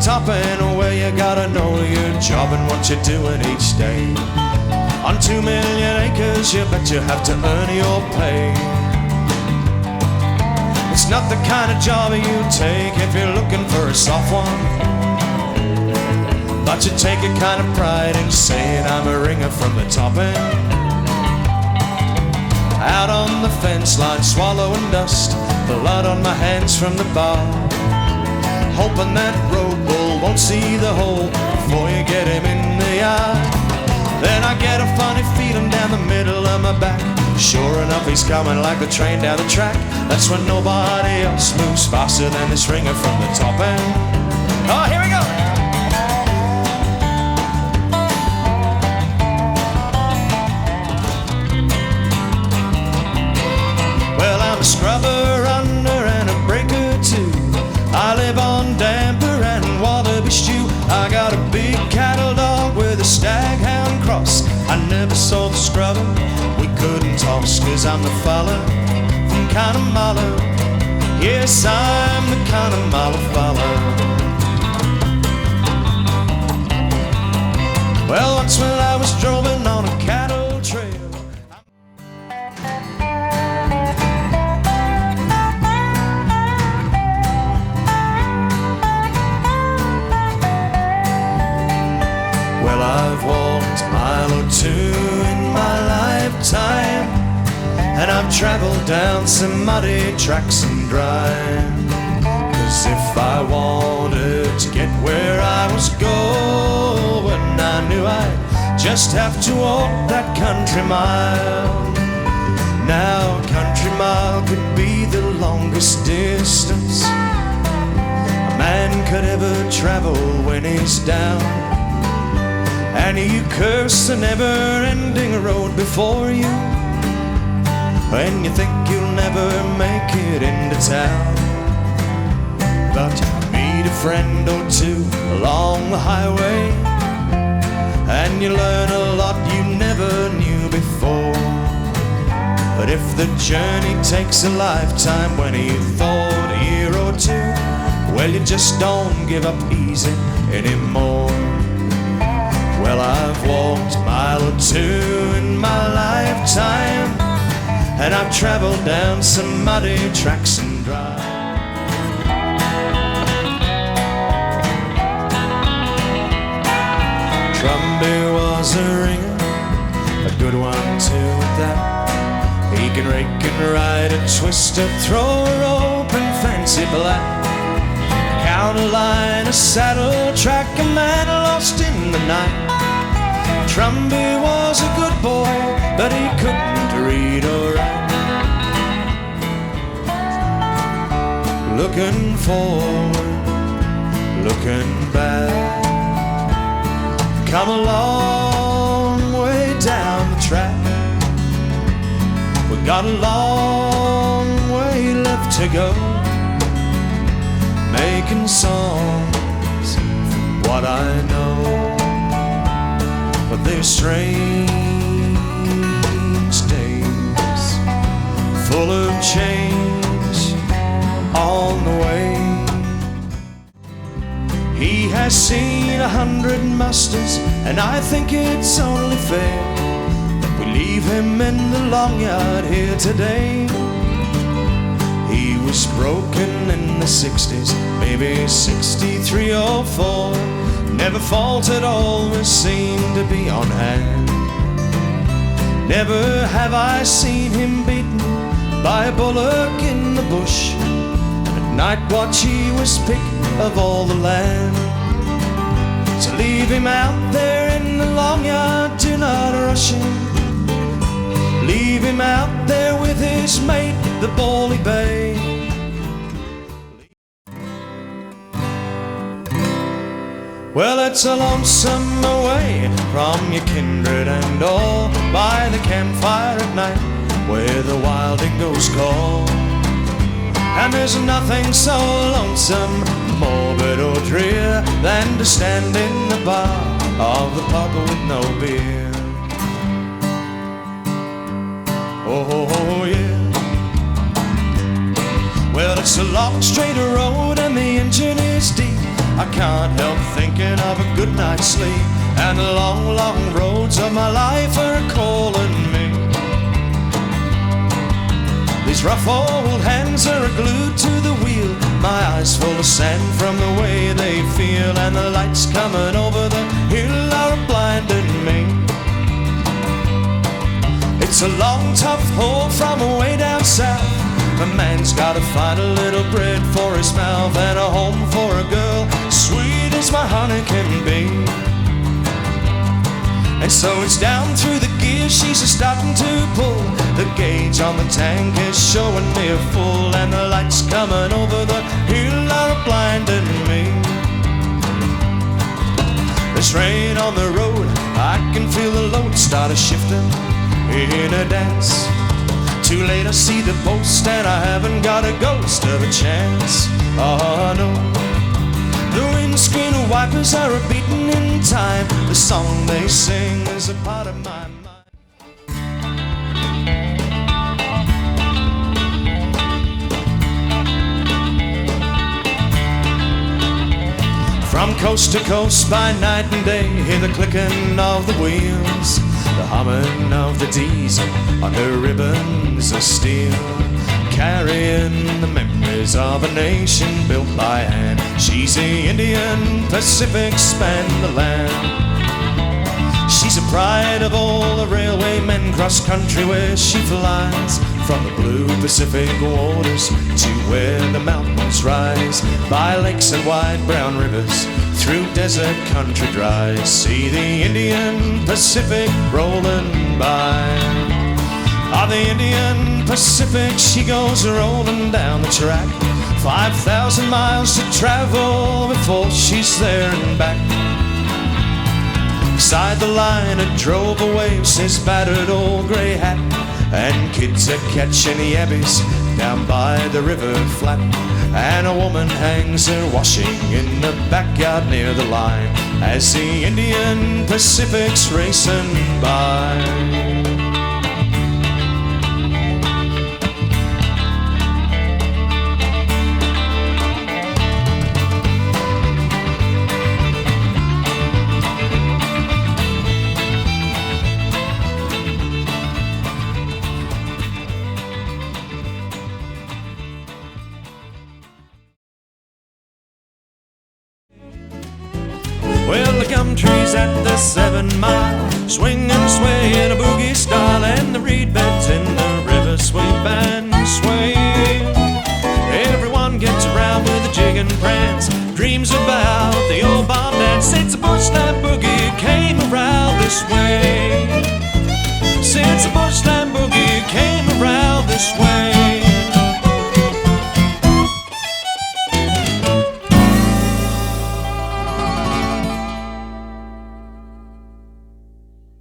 topping, well, you gotta know your job and what you're doing each day. On 2 million acres, you bet you have to earn your pay. It's not the kind of job you take if you're looking for a soft one, but you take a kind of pride in saying I'm a ringer from the top end. Out on the fence line, swallowing dust, blood on my hands from the bar, hoping that road bull won't see the hole before you get him in the eye. Then I get a funny feeling down the middle of my back. Sure enough, he's coming like the train down the track. That's when nobody else moves faster than this ringer from the top end. Oh, here we go! Well, I'm a scrubber, runner, and a breaker too. I live on damper and wallaby stew. I got a big cattle dog with a staghound cross. I never saw the scrubber, we couldn't toss, 'cause I'm the fella from Connemara. Yes, I'm the Connemara fella. Well, once when I was droving on a cattle trail, I've walked a mile or two in my lifetime, and I've traveled down some muddy tracks and dry. 'Cause if I wanted to get where I was going, I knew I'd just have to walk that country mile. Now a country mile could be the longest distance a man could ever travel when he's down. And you curse the never-ending road before you, and you think you'll never make it into town. But you meet a friend or two along the highway, and you learn a lot you never knew before. But if the journey takes a lifetime when you thought a year or two, well, you just don't give up easy anymore. Well, I've walked a mile or two in my lifetime, and I've traveled down some muddy tracks and dry. Trumby was a ringer, a good one too at that. He can rake and ride a twister, throw a rope and fancy black. Count a line, a saddle, track a man lost in the night. Trumby was a good boy, but he couldn't read or write. Looking forward, looking back, come a long way down the track. We got a long way left to go, making songs from what I know. But they're strange days, full of change on the way. He has seen 100 musters, and I think it's only fair that we leave him in the long yard here today. He was broken in the 60s, maybe 63 or 4. Never faltered, always seemed to be on hand. Never have I seen him beaten by a bullock in the bush. At night watch he was pick of all the land. So leave him out there in the long yard, do not rush him. Leave him out there with his mate, the Bally Bay. Well, it's a lonesome away from your kindred and all, by the campfire at night where the wild dingoes call. And there's nothing so lonesome, morbid or drear, than to stand in the bar of the pub with no beer. Oh yeah. Well, it's a long straight road and the engine is deep. I can't help thinking of a good night's sleep, and the long, long roads of my life are calling me. These rough old hands are glued to the wheel, my eyes full of sand from the way they feel, and the lights coming over the hill are blinding me. It's a long, tough haul from way down south. A man's gotta find a little bread for his mouth, and a home for a girl sweet as my honey can be. And so it's down through the gears, she's starting to pull. The gauge on the tank is showing me a full, and the lights coming over the hill are blinding me. There's rain on the road, I can feel the load start shifting in a dance. Too late, I see the post, and I haven't got a ghost of a chance. Oh no, the windscreen wipers are beating in time. The song they sing is a part of my mind. From coast to coast, by night and day, hear the clicking of the wheels, the humming of the diesel on the ribbons of steel, carrying the memories of a nation built by hand. She's the Indian Pacific span the land. She's a pride of all the railway men cross country where she flies, from the blue Pacific waters to where the mountains rise, by lakes and wide brown rivers, through desert country dry. See the Indian Pacific rolling by. On the Indian Pacific she goes rolling down the track, 5,000 miles to travel before she's there and back. Beside the line a drove a wave, says battered old grey hat, and kids are catching yabbies down by the river flat, and a woman hangs her washing in the backyard near the line, as the Indian Pacific's racing by. Well, the gum trees at the 7 Mile swing and sway in a boogie style, and the reed beds in the river sweep and sway. Everyone gets around with a jig and prance, dreams about the old barn dance. It's a bush that boogie came around this way.